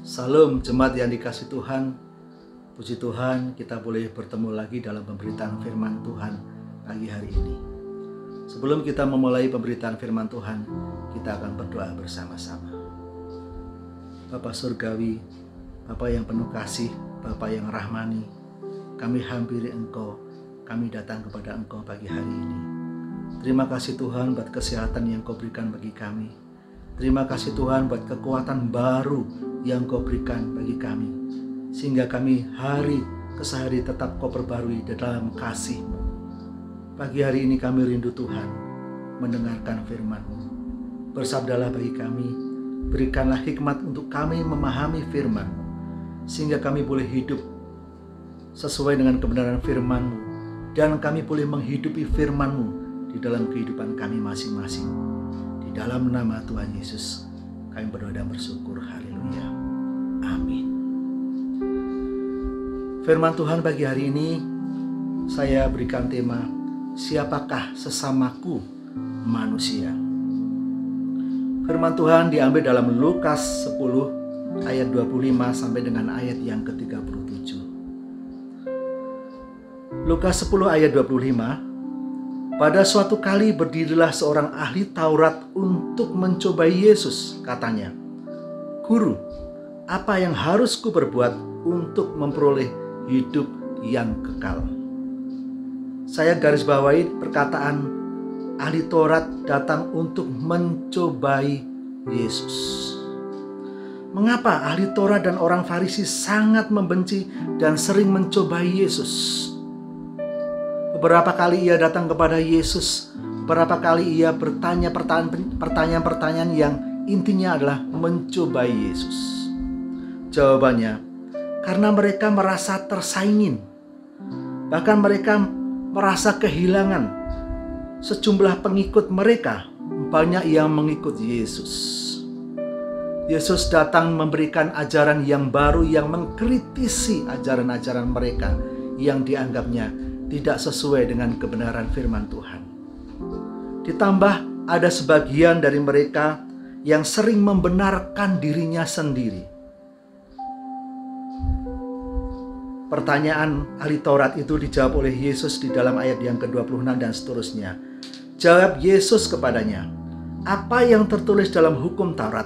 Salam jemaat yang dikasih Tuhan. Puji Tuhan, kita boleh bertemu lagi dalam pemberitaan firman Tuhan pagi hari ini. Sebelum kita memulai pemberitaan firman Tuhan, kita akan berdoa bersama-sama. Bapa Surgawi, Bapa yang penuh kasih, Bapa yang rahmani, kami hampiri Engkau, kami datang kepada Engkau pagi hari ini. Terima kasih Tuhan buat kesehatan yang Kau berikan bagi kami. Terima kasih Tuhan buat kekuatan baru yang Kau berikan bagi kami, sehingga kami hari ke hari tetap Kau perbarui dalam kasih-Mu. Pagi hari ini kami rindu Tuhan mendengarkan firman-Mu. Bersabdalah bagi kami, berikanlah hikmat untuk kami memahami firman-Mu, sehingga kami boleh hidup sesuai dengan kebenaran firman-Mu, dan kami boleh menghidupi firman-Mu di dalam kehidupan kami masing-masing. Di dalam nama Tuhan Yesus kami berdoa dan bersyukur. Haleluya. Amin. Firman Tuhan pagi hari ini saya berikan tema, siapakah sesamaku manusia? Firman Tuhan diambil dalam Lukas 10 ayat 25 sampai dengan ayat yang ke-37. Lukas 10 ayat 25. Pada suatu kali berdirilah seorang ahli Taurat untuk mencobai Yesus, katanya, "Guru, apa yang harus kuperbuat untuk memperoleh hidup yang kekal?" Saya garis bawahi perkataan ahli Taurat datang untuk mencobai Yesus. Mengapa ahli Taurat dan orang Farisi sangat membenci dan sering mencobai Yesus? Beberapa kali ia datang kepada Yesus, beberapa kali ia bertanya pertanyaan-pertanyaan yang intinya adalah mencobai Yesus. Jawabannya, karena mereka merasa tersaingin. Bahkan mereka merasa kehilangan sejumlah pengikut mereka, banyak yang mengikut Yesus. Yesus datang memberikan ajaran yang baru yang mengkritisi ajaran-ajaran mereka yang dianggapnya tidak sesuai dengan kebenaran firman Tuhan. Ditambah ada sebagian dari mereka yang sering membenarkan dirinya sendiri. Pertanyaan ahli Taurat itu dijawab oleh Yesus di dalam ayat yang ke-26 dan seterusnya. Jawab Yesus kepadanya, "Apa yang tertulis dalam hukum Taurat?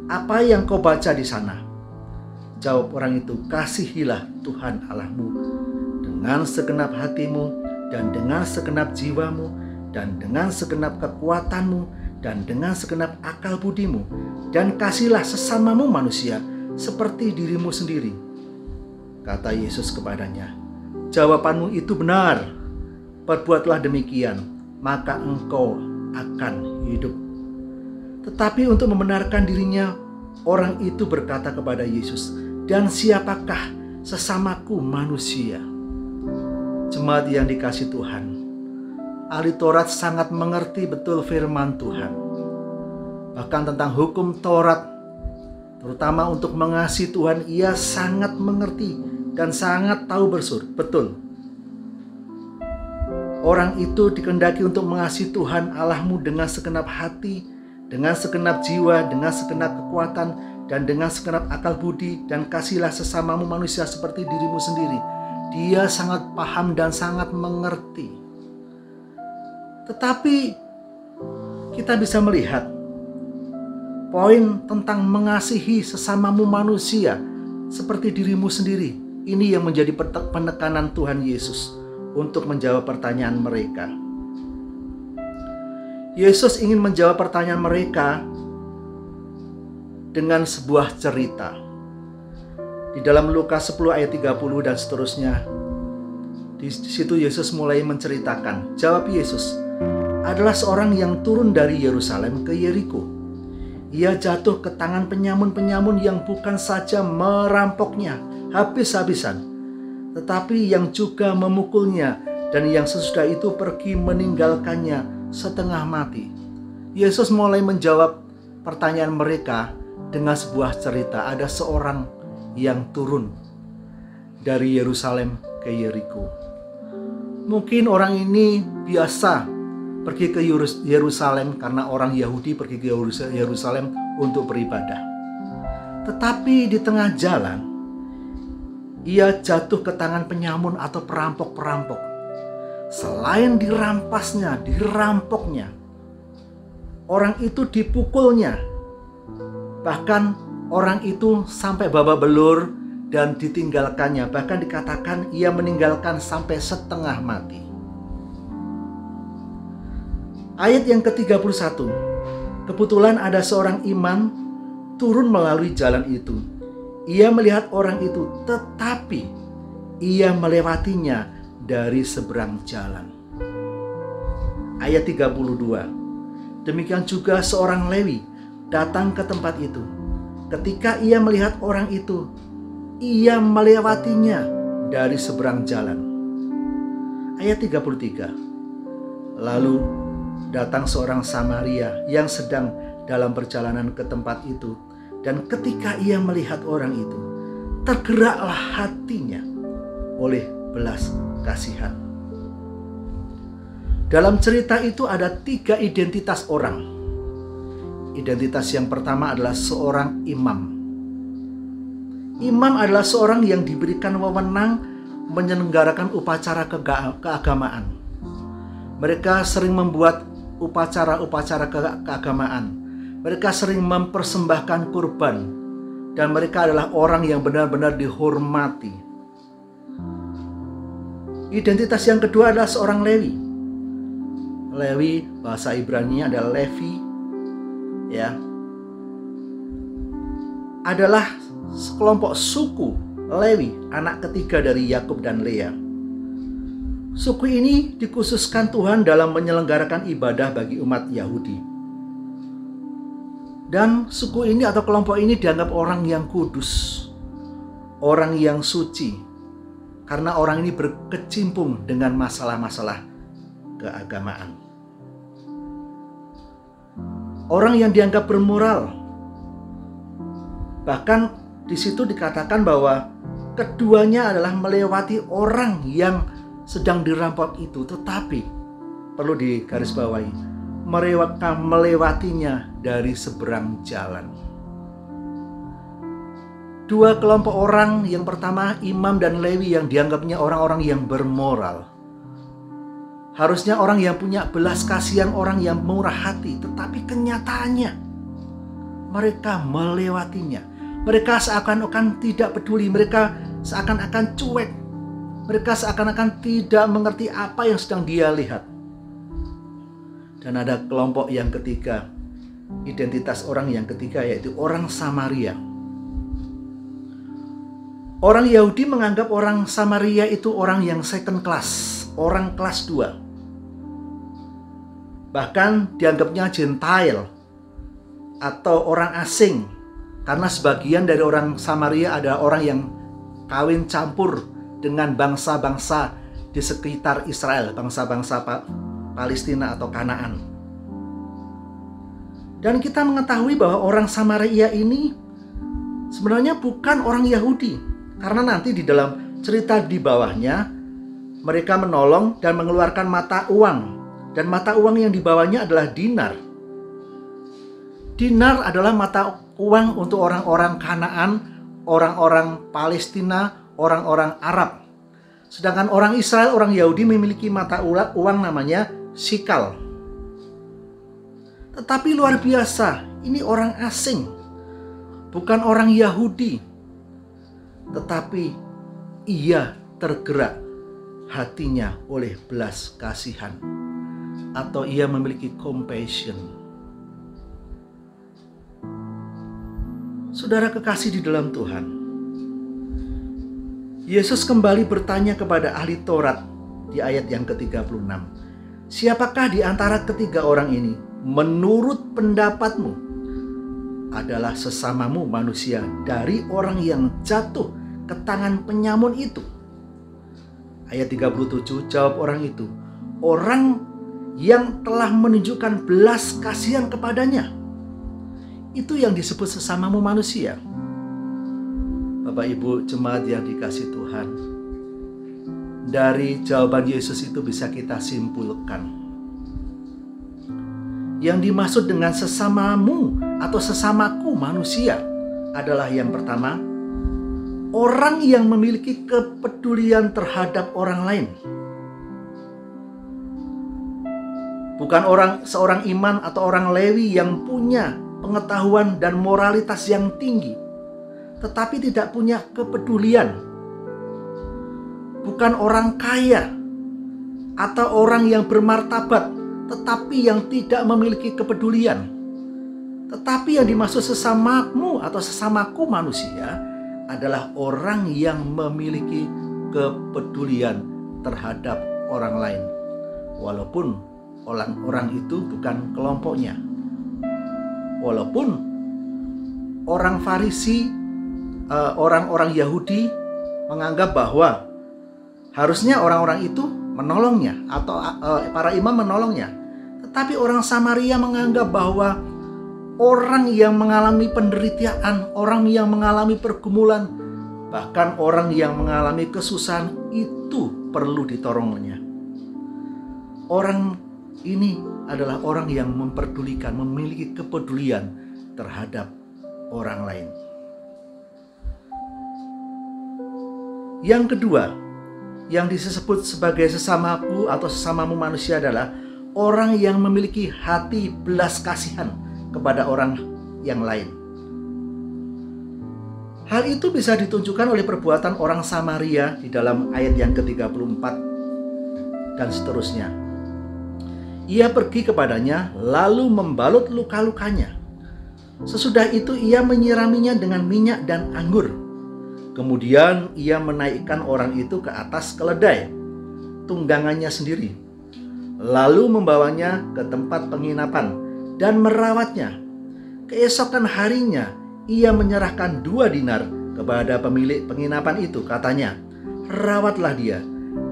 Apa yang kau baca di sana?" Jawab orang itu, "Kasihilah Tuhan Allahmu dengan segenap hatimu, dan dengan segenap jiwamu, dan dengan segenap kekuatanmu, dan dengan segenap akal budimu, dan kasihlah sesamamu manusia seperti dirimu sendiri." Kata Yesus kepadanya, "Jawabanmu itu benar. Perbuatlah demikian, maka engkau akan hidup." Tetapi untuk membenarkan dirinya, orang itu berkata kepada Yesus, "Dan siapakah sesamaku manusia?" Jemaat yang dikasih Tuhan, ahli Taurat sangat mengerti betul firman Tuhan. Bahkan tentang hukum Taurat, terutama untuk mengasihi Tuhan, ia sangat mengerti dan sangat tahu betul. Orang itu dikehendaki untuk mengasihi Tuhan Allahmu dengan segenap hati, dengan segenap jiwa, dengan segenap kekuatan, dan dengan segenap akal budi, dan kasihlah sesamamu manusia seperti dirimu sendiri. Dia sangat paham dan sangat mengerti. Tetapi kita bisa melihat poin tentang mengasihi sesamamu manusia seperti dirimu sendiri. Ini yang menjadi penekanan Tuhan Yesus untuk menjawab pertanyaan mereka. Yesus ingin menjawab pertanyaan mereka dengan sebuah cerita. Di dalam Lukas 10 ayat 30 dan seterusnya, di situ Yesus mulai menceritakan. Jawab Yesus, "Adalah seorang yang turun dari Yerusalem ke Yeriko. Ia jatuh ke tangan penyamun-penyamun yang bukan saja merampoknya habis-habisan, tetapi yang juga memukulnya, dan yang sesudah itu pergi meninggalkannya setengah mati." Yesus mulai menjawab pertanyaan mereka dengan sebuah cerita. Ada seorang yang turun dari Yerusalem ke Yeriko. Mungkin orang ini biasa pergi ke Yerusalem karena orang Yahudi pergi ke Yerusalem untuk beribadah. Tetapi di tengah jalan, ia jatuh ke tangan penyamun atau perampok-perampok. Selain dirampoknya, orang itu dipukulnya. Bahkan orang itu sampai babak belur dan ditinggalkannya. Bahkan dikatakan ia meninggalkan sampai setengah mati. Ayat yang ke-31. Kebetulan ada seorang imam turun melalui jalan itu. Ia melihat orang itu, tetapi ia melewatinya dari seberang jalan. Ayat 32. Demikian juga seorang Lewi datang ke tempat itu. Ketika ia melihat orang itu, ia melewatinya dari seberang jalan. Ayat 33. Lalu datang seorang Samaria yang sedang dalam perjalanan ke tempat itu. Dan ketika ia melihat orang itu, tergeraklah hatinya oleh belas kasihan. Dalam cerita itu ada 3 identitas orang. Identitas yang pertama adalah seorang imam. Imam adalah seorang yang diberikan wewenang menyelenggarakan upacara keagamaan. Mereka sering membuat upacara-upacara keagamaan. Mereka sering mempersembahkan kurban. Dan mereka adalah orang yang benar-benar dihormati. Identitas yang kedua adalah seorang Lewi. Lewi bahasa Ibrani adalah Levi, ya, adalah sekelompok suku Lewi, anak ketiga dari Yakub dan Lea. Suku ini dikhususkan Tuhan dalam menyelenggarakan ibadah bagi umat Yahudi. Dan suku ini atau kelompok ini dianggap orang yang kudus, orang yang suci, karena orang ini berkecimpung dengan masalah-masalah keagamaan. Orang yang dianggap bermoral. Bahkan di situ dikatakan bahwa keduanya adalah melewati orang yang sedang dirampok itu, tetapi perlu digarisbawahi, mereka melewatinya dari seberang jalan. 2 kelompok orang, yang pertama imam dan Lewi yang dianggapnya orang-orang yang bermoral. Harusnya orang yang punya belas kasihan, orang yang murah hati, tetapi kenyataannya mereka melewatinya. Mereka seakan-akan tidak peduli, mereka seakan-akan cuek. Mereka seakan-akan tidak mengerti apa yang sedang dia lihat. Dan ada kelompok yang ketiga, identitas orang yang ketiga, yaitu orang Samaria. Orang Yahudi menganggap orang Samaria itu orang yang second class, orang kelas 2. Bahkan dianggapnya Gentile atau orang asing, karena sebagian dari orang Samaria ada orang yang kawin campur dengan bangsa-bangsa di sekitar Israel, bangsa-bangsa Palestina atau Kanaan. Dan kita mengetahui bahwa orang Samaria ini sebenarnya bukan orang Yahudi, karena nanti di dalam cerita di bawahnya mereka menolong dan mengeluarkan mata uang, dan mata uang yang dibawanya adalah dinar. Dinar adalah mata uang untuk orang-orang Kanaan, orang-orang Palestina, orang-orang Arab. Sedangkan orang Israel, orang Yahudi memiliki mata uang namanya sikal. Tetapi luar biasa, ini orang asing, bukan orang Yahudi. Tetapi ia tergerak hatinya oleh belas kasihan, atau ia memiliki compassion. Saudara kekasih di dalam Tuhan, Yesus kembali bertanya kepada ahli Taurat di ayat yang ke-36. Siapakah di antara ketiga orang ini menurut pendapatmu adalah sesamamu manusia dari orang yang jatuh ke tangan penyamun itu? Ayat 37, jawab orang itu, orang yang telah menunjukkan belas kasihan kepadanya. Itu yang disebut sesamamu manusia. Bapak Ibu jemaat yang dikasihi Tuhan, dari jawaban Yesus itu bisa kita simpulkan, yang dimaksud dengan sesamamu atau sesamaku manusia adalah yang pertama, orang yang memiliki kepedulian terhadap orang lain. Bukan seorang imam atau orang Lewi yang punya pengetahuan dan moralitas yang tinggi, tetapi tidak punya kepedulian. Bukan orang kaya atau orang yang bermartabat, tetapi yang tidak memiliki kepedulian. Tetapi yang dimaksud sesamamu atau sesamaku manusia adalah orang yang memiliki kepedulian terhadap orang lain, walaupun orang itu bukan kelompoknya. Walaupun orang Farisi, orang-orang Yahudi menganggap bahwa harusnya orang-orang itu menolongnya atau para imam menolongnya, tetapi orang Samaria menganggap bahwa orang yang mengalami penderitaan, orang yang mengalami pergumulan, bahkan orang yang mengalami kesusahan itu perlu ditolongnya. Orang ini adalah orang yang memperdulikan, memiliki kepedulian terhadap orang lain. Yang kedua, yang disebut sebagai sesamaku atau sesamamu manusia adalah orang yang memiliki hati belas kasihan kepada orang yang lain. Hal itu bisa ditunjukkan oleh perbuatan orang Samaria di dalam ayat yang ke-34 dan seterusnya. Ia pergi kepadanya lalu membalut luka-lukanya. Sesudah itu ia menyiraminya dengan minyak dan anggur. Kemudian ia menaikkan orang itu ke atas keledai tunggangannya sendiri, lalu membawanya ke tempat penginapan dan merawatnya. Keesokan harinya ia menyerahkan 2 dinar kepada pemilik penginapan itu. Katanya, rawatlah dia,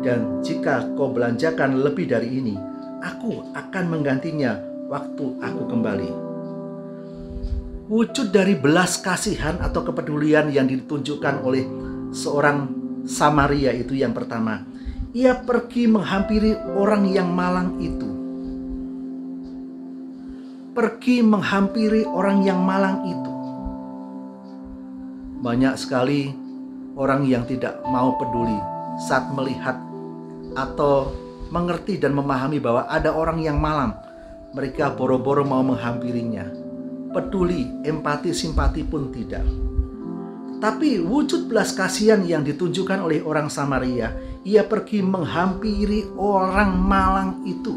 dan jika kau belanjakan lebih dari ini, aku akan menggantinya waktu aku kembali. Wujud dari belas kasihan atau kepedulian yang ditunjukkan oleh seorang Samaria itu yang pertama. Ia pergi menghampiri orang yang malang itu. Pergi menghampiri orang yang malang itu. Banyak sekali orang yang tidak mau peduli saat melihat atau mengerti dan memahami bahwa ada orang yang malang. Mereka boro-boro mau menghampirinya. Peduli, empati, simpati pun tidak. Tapi wujud belas kasihan yang ditunjukkan oleh orang Samaria, ia pergi menghampiri orang malang itu.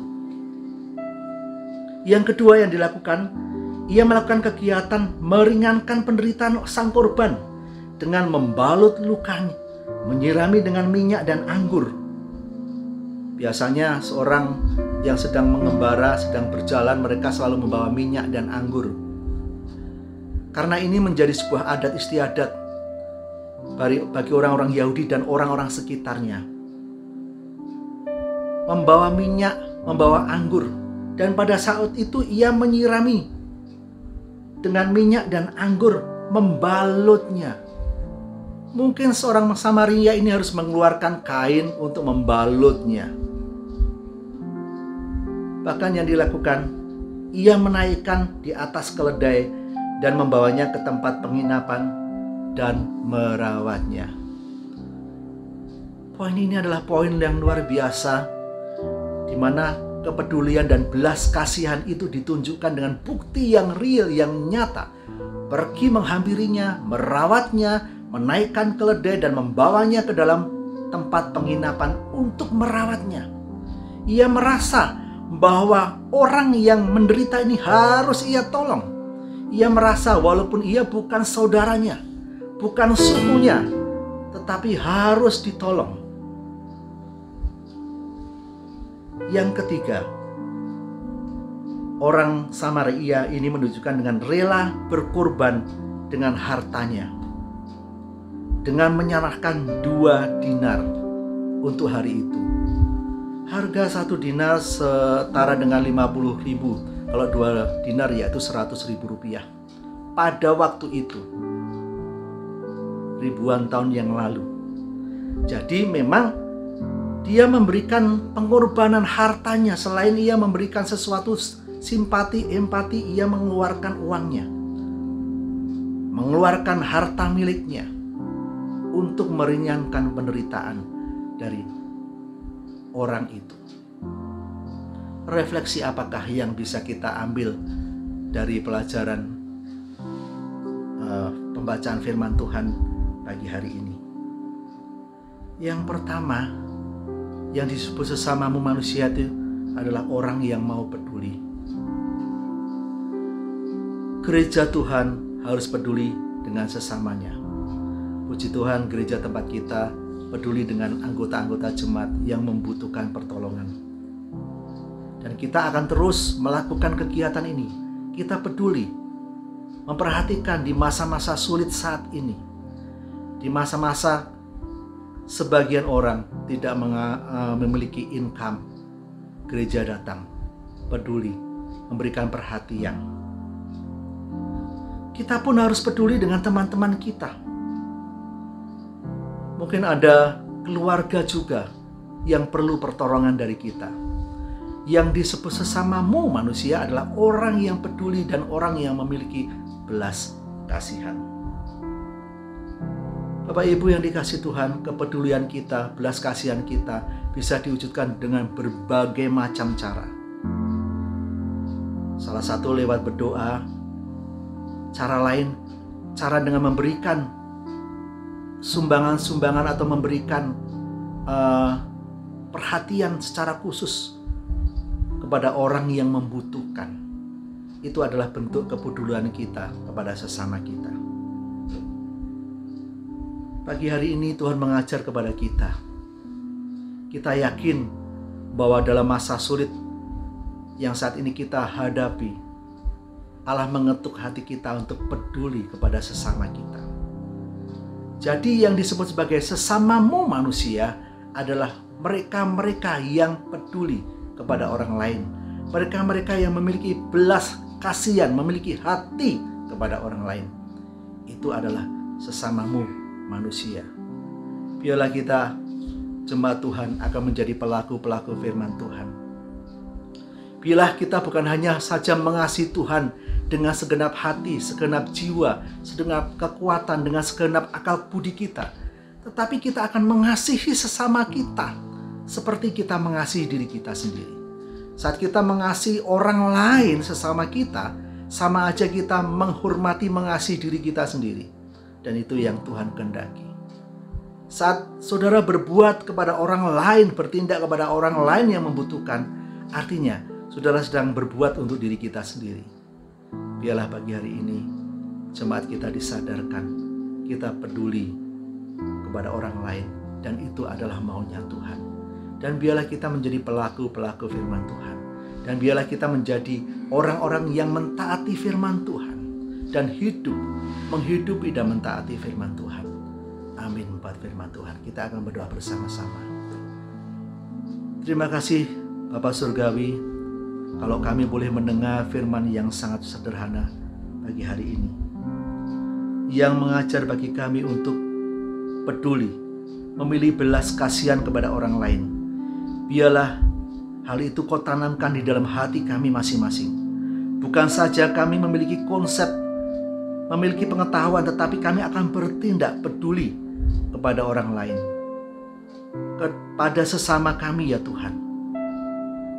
Yang kedua yang dilakukan, ia melakukan kegiatan meringankan penderitaan sang korban dengan membalut lukanya, menyirami dengan minyak dan anggur. Biasanya seorang yang sedang mengembara, sedang berjalan, mereka selalu membawa minyak dan anggur. Karena ini menjadi sebuah adat istiadat bagi orang-orang Yahudi dan orang-orang sekitarnya. Membawa minyak, membawa anggur. Dan pada saat itu ia menyirami dengan minyak dan anggur, membalutnya. Mungkin seorang Samaria ini harus mengeluarkan kain untuk membalutnya. Bahkan yang dilakukan, ia menaikkan di atas keledai dan membawanya ke tempat penginapan dan merawatnya. Poin ini adalah poin yang luar biasa, di mana kepedulian dan belas kasihan itu ditunjukkan dengan bukti yang real, yang nyata. Pergi menghampirinya, merawatnya, menaikkan keledai dan membawanya ke dalam tempat penginapan untuk merawatnya. Ia merasa bahwa orang yang menderita ini harus ia tolong. Ia merasa walaupun ia bukan saudaranya, bukan sukunya, tetapi harus ditolong. Yang ketiga, orang Samaria ini menunjukkan dengan rela berkorban dengan hartanya, dengan menyerahkan 2 dinar untuk hari itu. Harga 1 dinar setara dengan 50.000. Kalau 2 dinar yaitu 100.000 rupiah. Pada waktu itu, ribuan tahun yang lalu. Jadi memang dia memberikan pengorbanan hartanya. Selain ia memberikan sesuatu simpati, empati, ia mengeluarkan uangnya. mengeluarkan harta miliknya untuk meringankan penderitaan dari orang itu. Refleksi apakah yang bisa kita ambil dari pelajaran pembacaan firman Tuhan pagi hari ini? Yang pertama, yang disebut sesamamu manusia itu adalah orang yang mau peduli. Gereja Tuhan harus peduli dengan sesamanya. Puji Tuhan, gereja tempat kita peduli dengan anggota-anggota jemaat yang membutuhkan pertolongan. Dan kita akan terus melakukan kegiatan ini. Kita peduli, memperhatikan di masa-masa sulit saat ini. Di masa-masa sebagian orang tidak memiliki income, gereja datang, peduli, memberikan perhatian. Kita pun harus peduli dengan teman-teman kita. Mungkin ada keluarga juga yang perlu pertolongan dari kita. Yang disebut sesamamu manusia adalah orang yang peduli dan orang yang memiliki belas kasihan. Bapak Ibu yang dikasihi Tuhan, kepedulian kita, belas kasihan kita bisa diwujudkan dengan berbagai macam cara. Salah satu lewat berdoa, cara lain, cara dengan memberikan sumbangan-sumbangan atau memberikan perhatian secara khusus kepada orang yang membutuhkan. Itu adalah bentuk kepedulian kita kepada sesama kita. Pagi hari ini Tuhan mengajar kepada kita. Kita yakin bahwa dalam masa sulit yang saat ini kita hadapi, Allah mengetuk hati kita untuk peduli kepada sesama kita. Jadi yang disebut sebagai sesamamu manusia adalah mereka-mereka yang peduli kepada orang lain. Mereka-mereka yang memiliki belas kasihan, memiliki hati kepada orang lain. Itu adalah sesamamu manusia. Biarlah kita, jemaat Tuhan, akan menjadi pelaku-pelaku firman Tuhan. Biarlah kita bukan hanya saja mengasihi Tuhan dengan segenap hati, segenap jiwa, segenap kekuatan, dengan segenap akal budi kita, tetapi kita akan mengasihi sesama kita seperti kita mengasihi diri kita sendiri. Saat kita mengasihi orang lain sesama kita, sama aja kita menghormati, mengasihi diri kita sendiri. Dan itu yang Tuhan kehendaki. Saat saudara berbuat kepada orang lain, bertindak kepada orang lain yang membutuhkan, artinya saudara sedang berbuat untuk diri kita sendiri. Biarlah pagi hari ini jemaat kita disadarkan, kita peduli kepada orang lain, dan itu adalah maunya Tuhan. Dan biarlah kita menjadi pelaku-pelaku firman Tuhan. Dan biarlah kita menjadi orang-orang yang mentaati firman Tuhan dan menghidupi dan mentaati firman Tuhan. Amin. Buat firman Tuhan, kita akan berdoa bersama-sama. Terima kasih Bapa Surgawi, kalau kami boleh mendengar firman yang sangat sederhana pagi hari ini, yang mengajar bagi kami untuk peduli, memilih belas kasihan kepada orang lain. Biarlah hal itu Kau tanamkan di dalam hati kami masing-masing. Bukan saja kami memiliki konsep, memiliki pengetahuan, tetapi kami akan bertindak peduli kepada orang lain, kepada sesama kami ya Tuhan,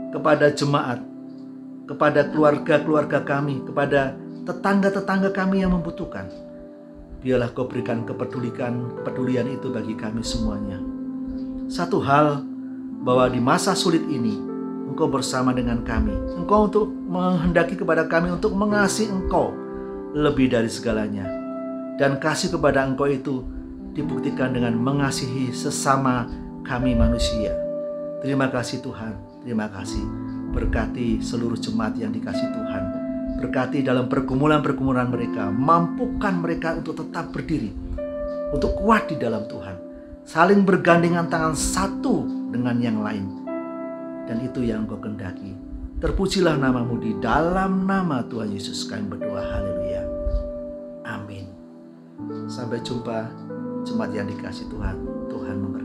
kepada jemaat, kepada keluarga-keluarga kami, kepada tetangga-tetangga kami yang membutuhkan. Biarlah Kau berikan kepedulian itu bagi kami semuanya. Satu hal, bahwa di masa sulit ini Engkau bersama dengan kami. Engkau untuk menghendaki kepada kami untuk mengasihi Engkau lebih dari segalanya. Dan kasih kepada Engkau itu dibuktikan dengan mengasihi sesama kami manusia. Terima kasih Tuhan, terima kasih. Berkati seluruh jemaat yang dikasihi Tuhan. Berkati dalam pergumulan-pergumulan mereka. Mampukan mereka untuk tetap berdiri, untuk kuat di dalam Tuhan. Saling bergandengan tangan satu dengan yang lain. Dan itu yang Engkau kehendaki. Terpujilah nama-Mu, di dalam nama Tuhan Yesus kami berdoa. Haleluya. Amin. Sampai jumpa jemaat yang dikasihi Tuhan. Tuhan memberkati.